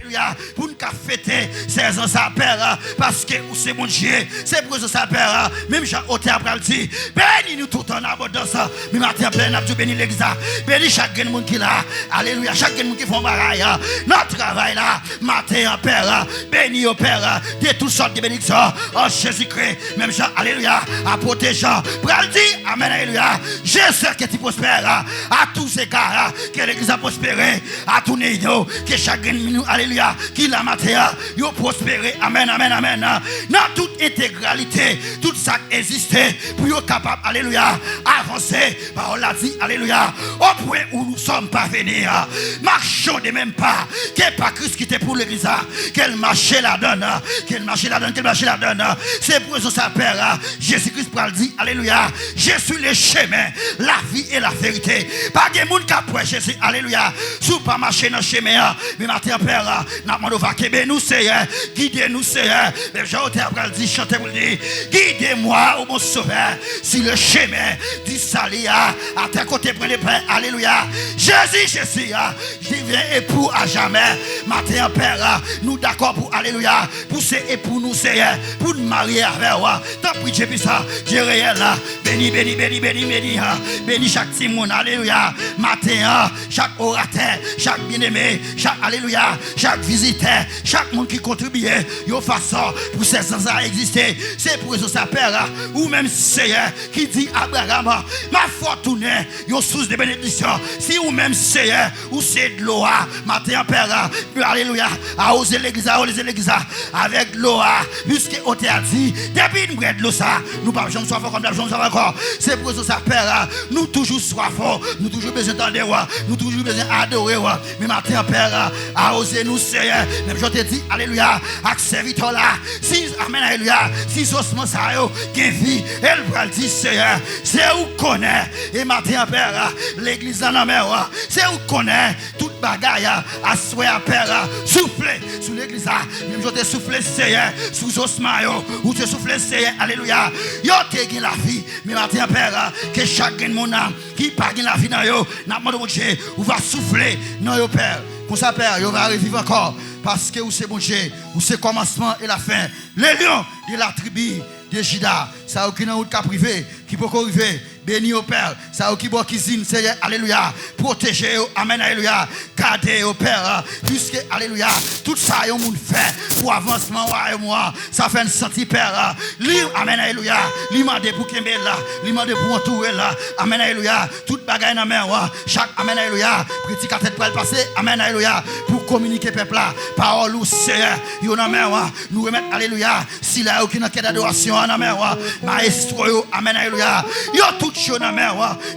alléluia, pour nous fêter ces ans ça père, parce que c'est mon Dieu, c'est pour ça père, même Jean Oté après le dit, bénis nous tout en abondance, mais matin plein n'a tout béni l'église, bénis chaque monde qui là, alléluia, chaque monde qui font bagaille, notre travail là, matin en père, bénis au père, de toutes sortes de bénédictions, en Jésus-Christ, même Jean, alléluia, à protégeant, pral dit, amen, alléluia, je sais que tu prospères, à tous égards, que l'église a prospéré, à tous les niveaux, que chacun de nous, alléluia, qui la matière, yo prospéré, amen, amen, amen, dans toute intégralité, tout ça existait, pour yo capable, alléluia, avancer, parole a dit, alléluia, au point où nous sommes parvenus, marchons de même pas, que pas Christ qui était pour l'église, qu'elle marchait la donne, qu'elle marchait la donne, qu'elle marchait la donne, c'est pour ça sa père, Jésus-Christ pour dit, alléluia, je suis le chemin, la vie et la vérité, pas de monde qui a Jésus, alléluia, sous pas marcher dans le chemin, mais matin père, n'a demandé va que nous Seigneur, guidez-nous Seigneur, mais j'ai après dit, chantez pour dire, guidez-moi au mon sauveur, si le chemin du salia, à tes côtés près les pères, alléluia, Jésus, je viens époux à jamais, matin père, nous d'accord pour alléluia, pour ces époux nous Seigneur, pour nous marier avec moi, tant pis Jésus ça, Dieu réel là, béni, béni chaque Simon, alléluia, matin, chaque orateur, chaque bien-aimé, chaque alléluia, chaque visiteur, chaque monde qui contribue, yo façon pour ces sans à exister, c'est pour ça père, ou même Seigneur qui dit Abraham, ma fortune, yo source de bénédiction, si ou même Seigneur, ou c'est de l'eau, matin père, alléluia, à oser l'église, avec l'eau, puisque on t'a dit, depuis nous de l'eau ça, nous pas besoin de soif comme nous sommes encore, c'est pour ça père, nous toujours soif, nous toujours besoin d'entendre, nous toujours besoin d'adorer, mais matin père, à oser nous Seigneur, même je te dis, alléluia, avec serviteur là, si, amen, alléluia, si osement ça yo, qui vit, elle va dire Seigneur, c'est où connaît, et matin père, l'église en mer, c'est où connaît, toute bagaille, à souhait à père, souffler sur l'église, même je te souffler Seigneur, sous osement yo, ou te souffler Seigneur, alléluia, yo te gagne la vie, mais matin père, que chacun de mon âme, qui pas gagne la vie dans yo, n'a pas de mon Dieu, ou va souffler dans yo père, comme ça père, yo va revivre encore, parce que vous c'est bon Dieu, vous c'est commencement et la fin, les lions de la tribu de Juda, ça a aucune route privé qui peut arriver. Béni au Père, ça qui boit cuisine, Seigneur, alléluia, protégez, amen, alléluia, gardez au Père, puisque, alléluia, tout ça, yon moun fait, pour avancement, et moi, ça fait un senti, Père, amen, alléluia, l'imandé pour Kembe là, l'imandé pour entourer là, amen, alléluia, toute bagaille dans la main, chaque, amen, alléluia, petit à tête pour le passer, amen, alléluia, pour communiquer, peuple là, parole ou Seigneur, yon dans la main, nous remettre, alléluia, s'il y a aucune quête d'adoration dans la main, maestro, amen, alléluia, yon tout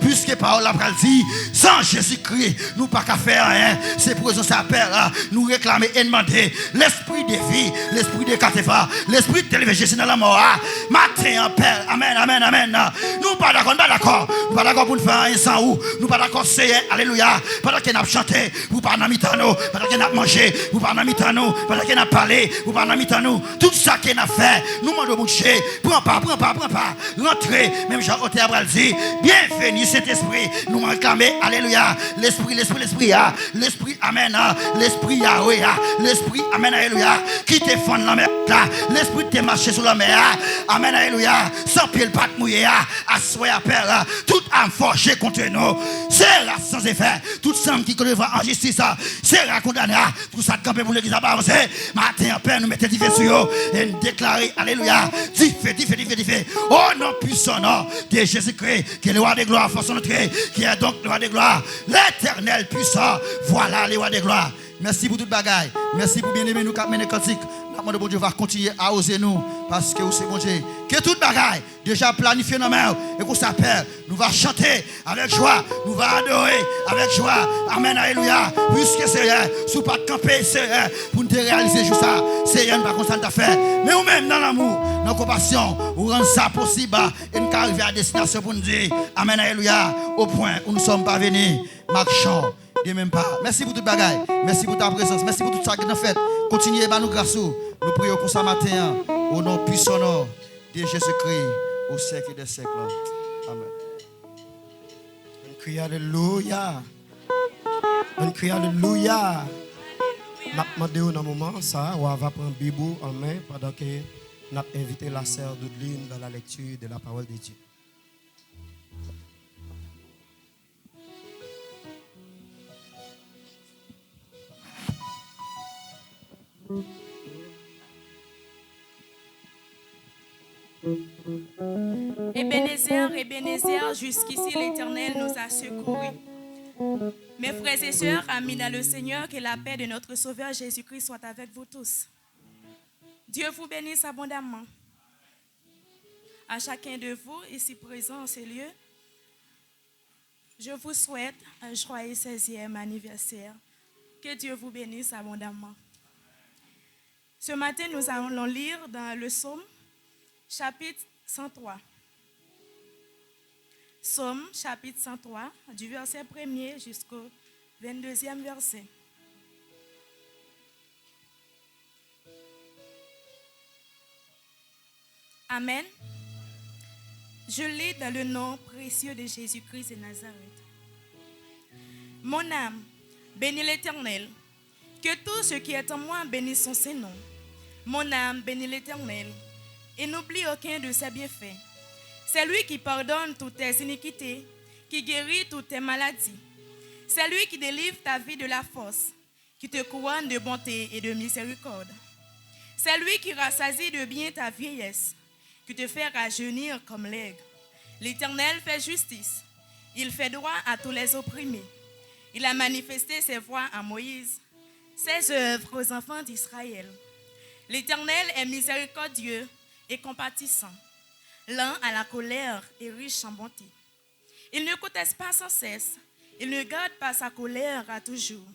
puisque parole la dit sans Jésus-Christ nous pas qu'à faire rien, c'est pour ça père nous réclamer et demander l'esprit de vie, l'esprit de Katefa, l'esprit de télévision dans la mort matin en père, amen, amen, amen, nous pas d'accord pour nous faire rien sans ou nous pas d'accord c'est alléluia, pendant qu'on a chanté vous pas dans mitano, pendant qu'on a mangé vous pas dans mitano, pendant qu'on a parlé vous pas dans mitano, tout ça qu'on a fait nous demandons boucher, prends pas rentrez, même Jean Oté Abraham dit bienvenue Saint-Esprit, nous réclamer, alléluia, l'esprit, amen, l'esprit Yahweh, l'esprit, amen, alléluia, qui te fonde la mer, l'esprit te marcher sur la mer, amen, alléluia, sans pied le pat mouillé, à souhait à père, tout âme forgée contre nous, sera sans effet, toute sang qui connaîtra en justice, sera condamné, tout ça campé pour l'église à avancer, matin, père, nous mettons du feu sur eux, et nous déclarer, alléluia, dit fait, oh non, puissant, non, de Jésus-Christ, qui est le roi de gloire, force notre qui est donc le roi de gloire, l'éternel puissant, voilà le roi de gloire. Merci pour toute bagaille, merci pour bien aimer nous, cap mener cantique. Notre bon Dieu va continuer à oser nous, parce que c'est bon Dieu. Que toute bagaille, déjà planifiée dans la main, et qu'on s'appelle, nous va chanter avec joie, nous va adorer avec joie. Amen, alléluia. Puisque Seigneur, sous pas de camper, Seigneur, pour nous réaliser juste ça, Seigneur, pas constant à faire. Mais nous même dans l'amour, dans la compassion, nous rendre ça possible, et nous arriver à destination pour nous dire, Amen, alléluia, au point où nous sommes parvenus, marchons. Et même pas. Merci pour toute bagaille. Merci pour ta présence. Merci pour tout ça que nous fait. Continuez à nous grâce. Nous prions pour ça matin. Au nom puissant de Jésus-Christ. Au siècle des siècles. Amen. On crie alléluia. On crie alléluia. demandé dans un moment, ça, on va prendre Bible en main pendant que nous avons invité la sœur Doudeline dans la lecture de la parole de Dieu. Ebenezer, jusqu'ici l'Éternel nous a secourus. Mes frères et sœurs, amis dans le Seigneur, que la paix de notre Sauveur Jésus-Christ soit avec vous tous. Dieu vous bénisse abondamment. À chacun de vous, ici présent en ces lieux, je vous souhaite un joyeux 16e anniversaire. Que Dieu vous bénisse abondamment. Ce matin, nous allons lire dans le Psaume, chapitre 103. Psaume, chapitre 103, du verset 1er jusqu'au 22e verset. Amen. Je lis dans le nom précieux de Jésus-Christ de Nazareth. Mon âme, bénis l'Éternel. Que tout ce qui est en moi bénisse son Saint-Nom. Mon âme, bénis l'Éternel. Et n'oublie aucun de ses bienfaits. C'est lui qui pardonne toutes tes iniquités, qui guérit toutes tes maladies. C'est lui qui délivre ta vie de la force, qui te couronne de bonté et de miséricorde. C'est lui qui rassasie de bien ta vieillesse, qui te fait rajeunir comme l'aigle. L'Éternel fait justice. Il fait droit à tous les opprimés. Il a manifesté ses voies à Moïse, ses œuvres aux enfants d'Israël. L'Éternel est miséricordieux et compatissant, lent à la colère et riche en bonté. Il ne conteste pas sans cesse, il ne garde pas sa colère à toujours.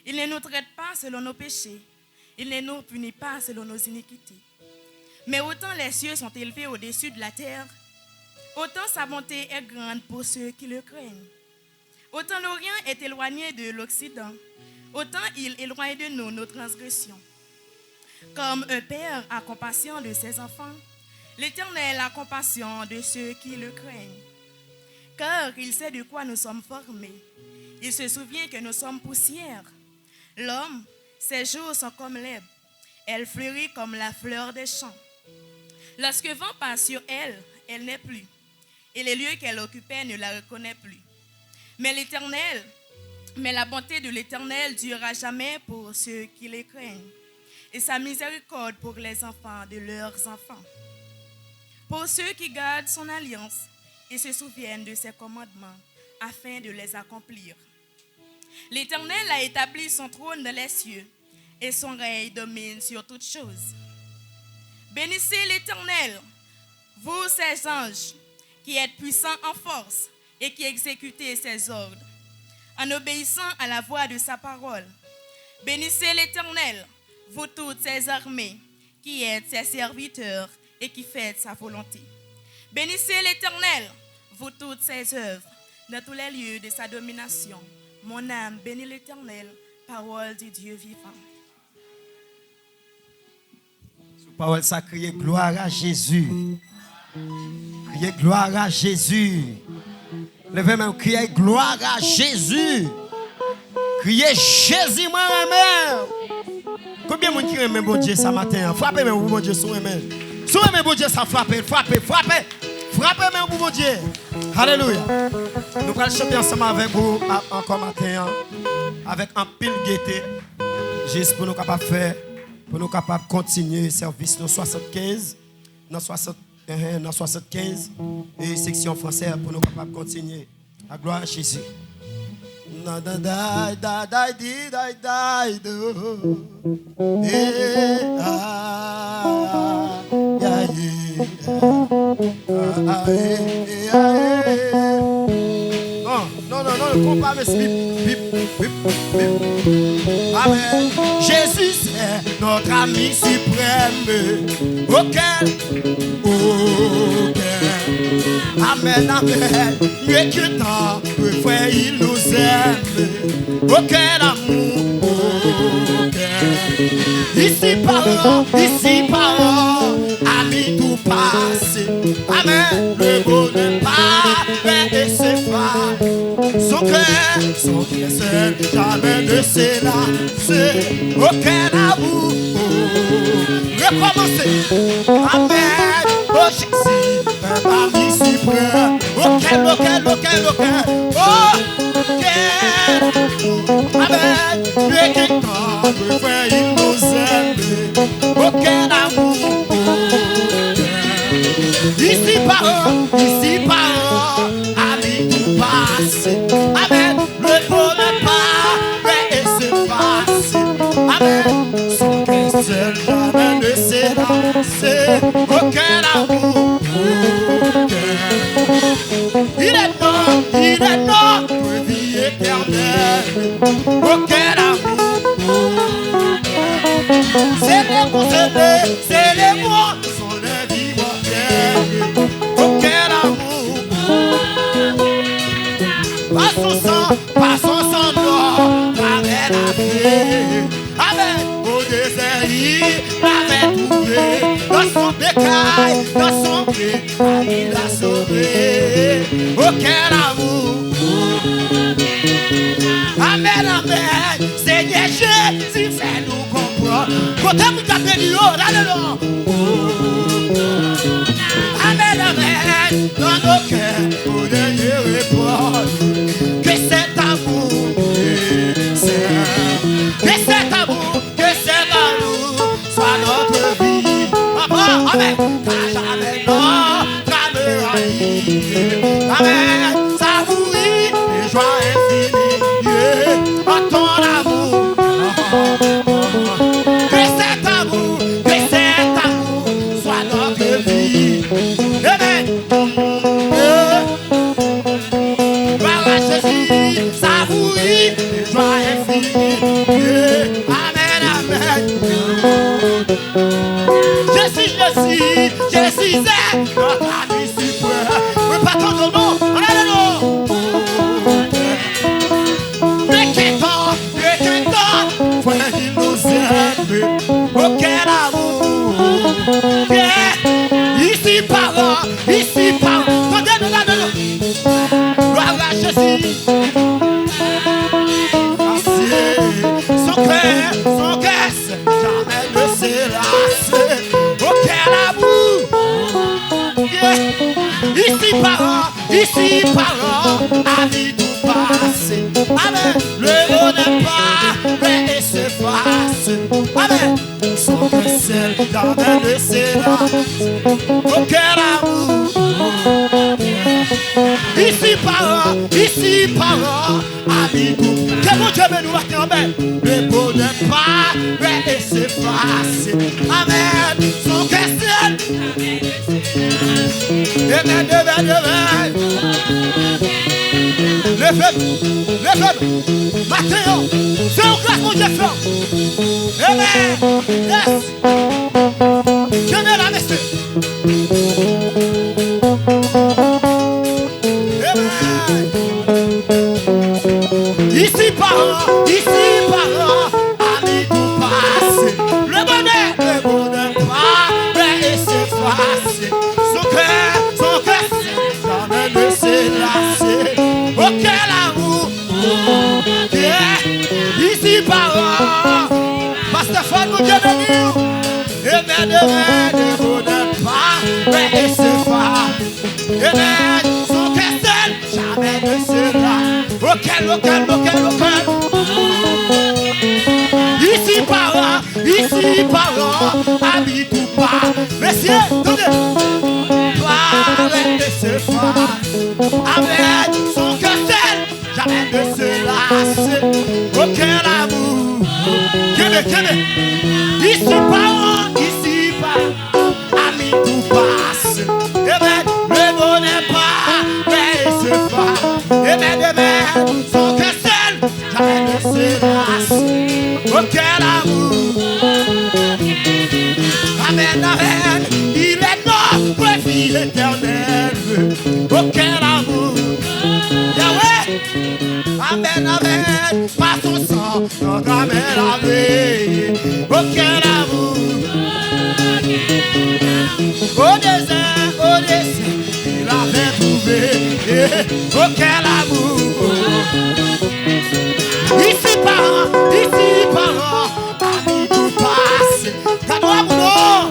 Il ne nous traite pas selon nos péchés, il ne nous punit pas selon nos iniquités. Mais autant les cieux sont élevés au-dessus de la terre, autant sa bonté est grande pour ceux qui le craignent. Autant l'Orient est éloigné de l'Occident, autant il éloigne de nous nos transgressions. Comme un père a compassion de ses enfants, l'Éternel a compassion de ceux qui le craignent. Car il sait de quoi nous sommes formés. Il se souvient que nous sommes poussière. L'homme, ses jours sont comme l'herbe. Elle fleurit comme la fleur des champs. Lorsque vent passe sur elle, elle n'est plus. Et les lieux qu'elle occupait ne la reconnaît plus. Mais la bonté de l'Éternel durera jamais pour ceux qui les craignent. Et sa miséricorde pour les enfants de leurs enfants. Pour ceux qui gardent son alliance et se souviennent de ses commandements afin de les accomplir. L'Éternel a établi son trône dans les cieux et son règne domine sur toutes choses. Bénissez l'Éternel, vous ses anges, qui êtes puissants en force et qui exécutez ses ordres, en obéissant à la voix de sa parole. Bénissez l'Éternel, vous toutes ses armées, qui êtes ses serviteurs et qui faites sa volonté. Bénissez l'Éternel, vous toutes ses œuvres, dans tous les lieux de sa domination. Mon âme bénit l'Éternel, parole du Dieu vivant. Parole sacrée, gloire à Jésus. Criez gloire à Jésus. Levez même, criez gloire à Jésus. Criez Jésus, moi-même. Combien de monde qui aime bon Dieu ce matin? Frappez même bon Dieu sur même. Sur même bon Dieu, ça frappe. Frappez même bon Dieu. Alléluia. Nous allons chanter ensemble avec vous encore matin. Avec un pile gaieté. Juste pour nous capables de faire. Pour nous capables de continuer le service dans 75. Dans 75. Et section française pour nous capables de continuer. La gloire à Jésus. Non, ne combat mes bip. Amen. Jésus c'est notre ami suprême. Auquel. Amen. Mieux que tant, le frère il nous aime. Auquel amour. Ici parole, ami tout passé. Amen. Le bonheur pas et ses phares. Son cœur Amen. Son cœur seul, jamais ne se lasse. Aucun amour. Recommencez. Amen. Oh Jésus, un mari suprême. Auquel. Oh, amen. Dieu qui tente, frère, il nous aime. Aucun amour. Ici parole, ami tout passe. Amen. Le bonheur pas et s'efface. Amen. Son cœur seul jamais ne se lasse. Aucun amour. Il est notre vie éternelle. Aucun amour. C'est les mots, sont les vies mortelles. Aucun amour. Pas son sang noir, avec la vie. Amen. Au désert, il l'avait trouvé. Dans son bécaille, dans son blé, il l'a sauvé. Aucun amour. Amen, amen. Seigneur Jésus, fais-nous comprendre. Quand vous tapez du haut, là-dedans. Amen, amen. Dans nos cœurs, pour dernier répondre. Que cet amour, que cet amour soit notre vie. Amen. Car jamais notre amour. Amen. Savourer les joies infinies. En ton amour. Que cet amour soit notre vie. Amen. Gloire à Jésus, savourer les joies infinies. Amen, amen. Jésus est notre ami suprême. Oui, pas ton nom, on a le nom. Mais qu'étant, frère, il nous aime. Aucun amour. Ici parlant. Tendez-nous là-dedans. Gloire à Jésus. Son cœur, jamais ne se lasse. Aucun amour. Ici parlant, ami tout passe. Amen. Le bonheur pas et s'efface. Amen. Son cœur seul, jamais ne se lasse. Aucun amour. Ici parlant, ami tout. Que mon Dieu me nous marque en main. Le bonheur pas et s'efface. Amen. Son cœur seul. Amen. Les faibles. Matteo. C'est un grâce, mon Dieu, fort. Amen. Yes. Je mets la messe. Amen. Ici parlant, ami tout passe. Le bonheur pas et s'efface. Son cœur, jamais ne se lasse. Aucun amour. Ici parlant, Pasteur Fon, mon Dieu béni. Amen, le bonheur pas et s'efface. Amen. Son cœur seul, jamais ne se lasse. Aucun. Ici parlant, ami tout pas. Messieurs, donnez. Parle de ce phare. Amen. Son cœur seul, jamais ne se lasse. Aucun amour. Quel ici parlant, ami tout passe. Amen. Le bonheur pas, mais ce phare. Amen. Son cœur seul, jamais ne se lasse. Aucun amour. Amen. Il est notre vie éternelle. Aucun amour. Yahweh. Amen. Par son sang, notre amen lavé. Aucun amour. Au désert, il avait trouvé. Aucun amour. Ici par ami tout passe. Cadre boulot.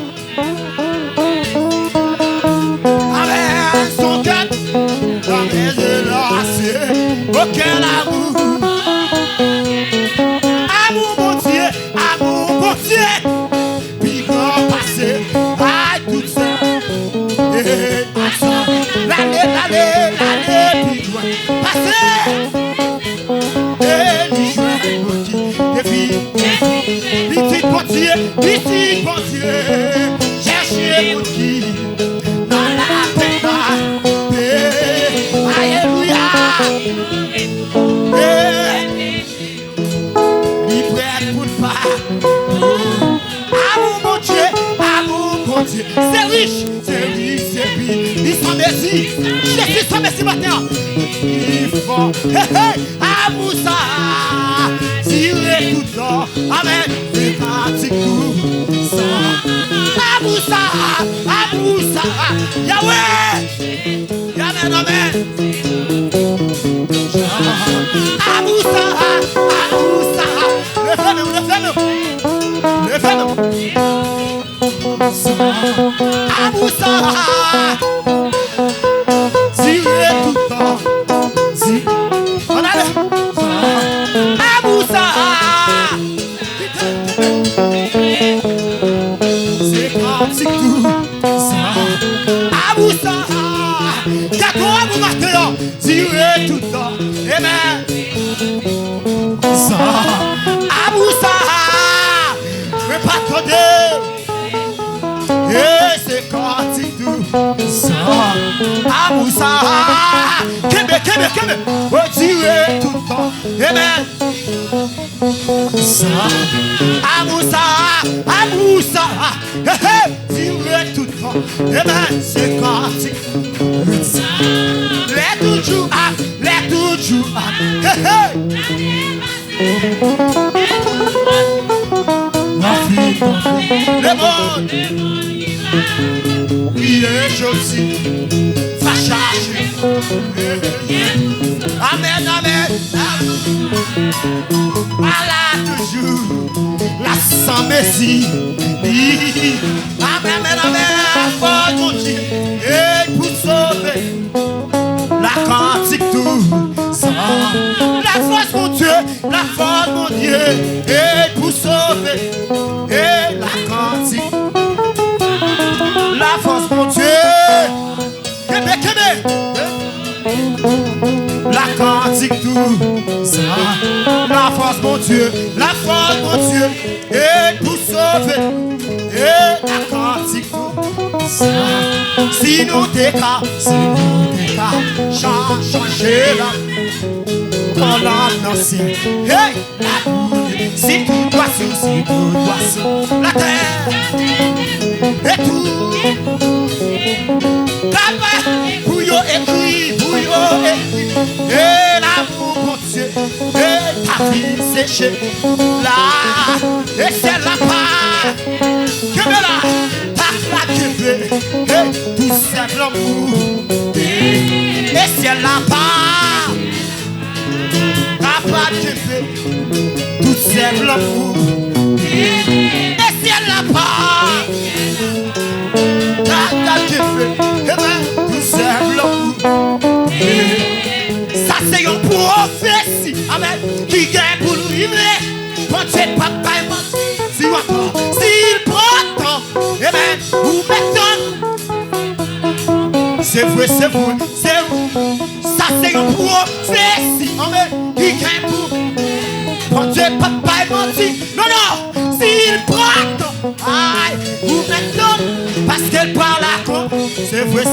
Avec son cœur, avec de l'acier, aucun amour. Amour mon Dieu, puis grand passé, aïe tout ça. Et l'année, puis loin, passé. Et du jour, des filles, petit bon Dieu, cherchez mon qui dans la peine. Alléluia. Libre pour le pas. Amour mon Dieu, c'est riche, c'est puis ils sont merci. Jésus sont merci maintenant. Il faut, amour ça, tirer tout temps. Amen. C'est parti tout ça. Amour ça, Yahweh. Amen, amen. Amour ça. Levez-nous. Amour ça. Tirez tout le temps. On a le amour ça. C'est pratique tout ça. Amour ça. D'accord, vous maintenant. Tirez tout le temps. Amen. Ça. Amour ça. Mais pas trop et c'est pratique tout ça. Amour ça. Kebe. Retirez tout le temps. Amen. Ça. Amour ça. Tirez tout le temps. Amen. C'est pratique. Les toujours. Le monde. Oui, je aussi. Fâchage. Amen. Voilà toujours la sans messie. Amen. Pour mon Dieu. Et pour sauver la cantique tout ça. La force mon Dieu. Et pour sauver. Et la cantique. La force mon Dieu. Kebe. La cantique tout ça. La force mon Dieu. Et pour sauver. Et la cantique tout ça. Si nous décas, changer la dans l'ancien. Hey, la boue. Si tout doit sur la terre. Et tout. Papa, bouillon écrit. Et l'amour mon Dieu. Et ta vie séchée. Là, et c'est la part. Que me là, ta la que et tout simplement. Et c'est la part. Ta part que fait. Tout simplement. Et c'est la part. Tout simplement. Ça c'est une prophétie. Amen. Qui gagne pour nous vivre. Quand c'est pas si encore. S'il prend temps. Amen. Vous mettons. C'est vrai. Ça c'est une prophétie. Amen. Qui gagne pour. Quand c'est pas menti. Non. S'il prend temps. Aïe. Vous mettons. Parce qu'elle parle à quoi. C'est vrai.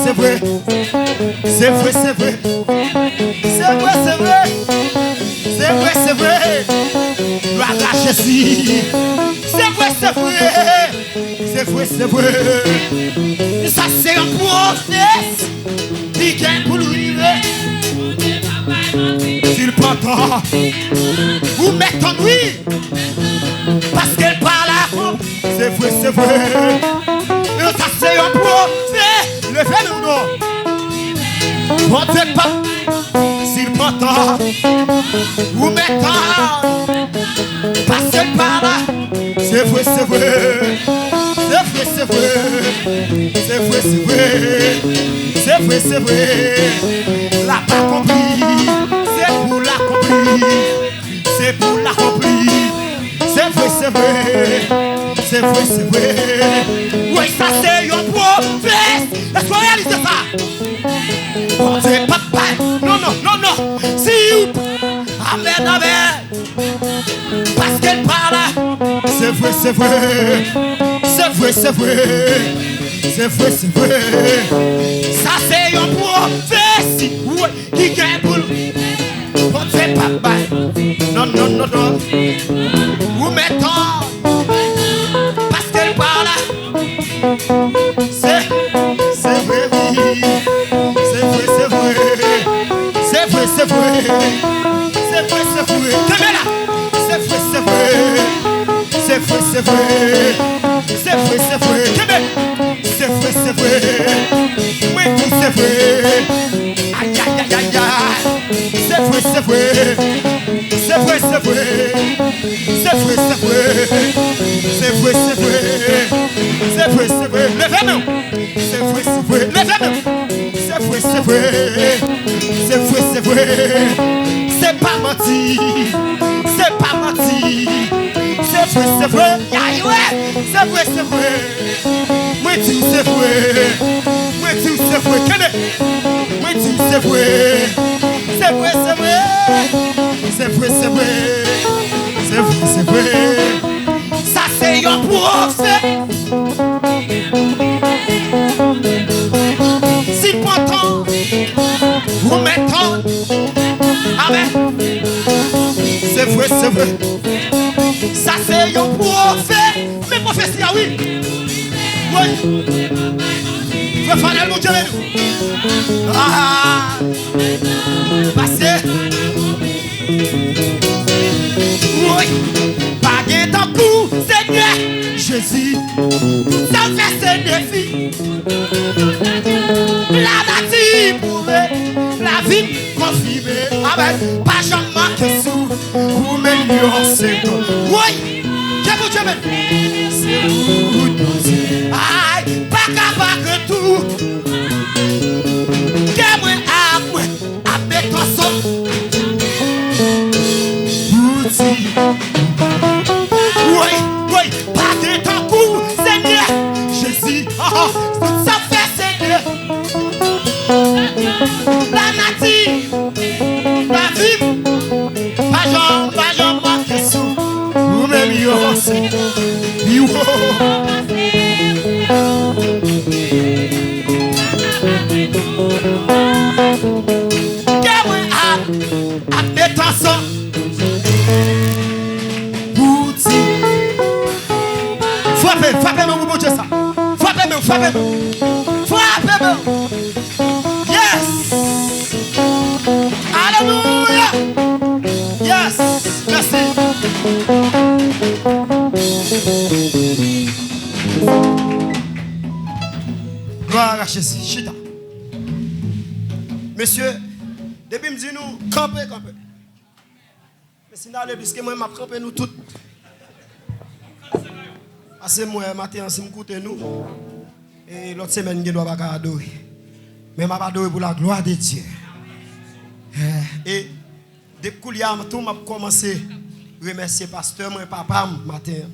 Gloire à Jésus. C'est vrai. Ça c'est un prophète qui gagne pour lui. S'il prend temps, vous mettez en lui. Parce qu'elle parle à quoi. C'est vrai. Ça c'est un prophète. Levez-nous. Bon Dieu, pas. S'il prend m'entends, ou m'entends, passez par là, c'est vrai, c'est vrai, c'est vrai, c'est vrai, c'est vrai, c'est vrai, c'est vrai, c'est vrai, l'a pas compris, c'est pour l'accomplir, c'est pour l'accomplir, c'est vrai, c'est vrai, c'est vrai, c'est vrai, oui, ça c'est un prophète, est-ce qu'on réalise ça? Bon Dieu, papa, non, non, non, non, si vous, amen, amen, parce qu'elle parle, c'est vrai, c'est vrai, c'est vrai, c'est vrai, c'est vrai, c'est vrai, ça c'est un prophétie, oui, qui gagne pour nous, bon Dieu, papa, non, non, non, non, vous mettons, parce qu'elle parle, c'est vrai, oui. C'est vrai, c'est vrai, c'est vrai, c'est vrai, c'est vrai, c'est vrai, là, c'est vrai, c'est vrai, c'est vrai, c'est vrai, c'est vrai, c'est vrai, c'est vrai, c'est vrai, oui, tout c'est vrai, aïe, aïe, aïe, aïe, aïe, c'est vrai, c'est vrai, c'est vrai, c'est vrai, c'est vrai, c'est vrai, c'est vrai, c'est vrai, c'est vrai, c'est vrai, levez-nous, c'est vrai, c'est vrai, levez-nous. C'est vrai, c'est vrai, c'est vrai, c'est vrai, c'est pas menti, c'est pas menti, c'est vrai, c'est vrai, aïe ouais, c'est vrai, c'est vrai, moi tu c'est vrai, moi tu c'est vrai, moi tu c'est vrai, c'est vrai, c'est vrai, c'est vrai, c'est vrai, c'est vrai, c'est vrai, ça c'est un prophète. Si pourtant, vous mettons, amen, c'est vrai, c'est vrai, ça c'est un prophète, mais prophétie, ah oui, oui, je vais faire le Dieu, ah, passez, oui, pas gain d'un coup, Seigneur, Jésus, ça fait ce défi. La nature prouvée, la vie confirmée. Amen. Pas jamais manqué sous, vous meilleur c'est toi. Oui, que vous Dieu c'est vous. Aïe, pas capable que tout. Que moi, à béton son. Oui, oui, pas de temps coup, Seigneur, Jésus, ça fait Seigneur. La nature, la vie, pas jamais manqué sous, vous même yo, Seigneur, yo. Que moi, à béton son. Frappez-moi, mon Dieu, ça. Frappez-moi, frappez-moi. Frappez-moi. Yes. Alléluia. Yes. Merci. Gloire à Jésus. Chita. Monsieur, depuis me dit nous, campez, campez. Mais si nous allons, puisque moi, je campé nous toutes. Parce que moi, matin, si je m'écoute nous, et l'autre semaine, je ne dois pas adorer. Mais je vais adorer pour la gloire de Dieu. Et depuis que je commencé à remercier le pasteur, mon papa, matin.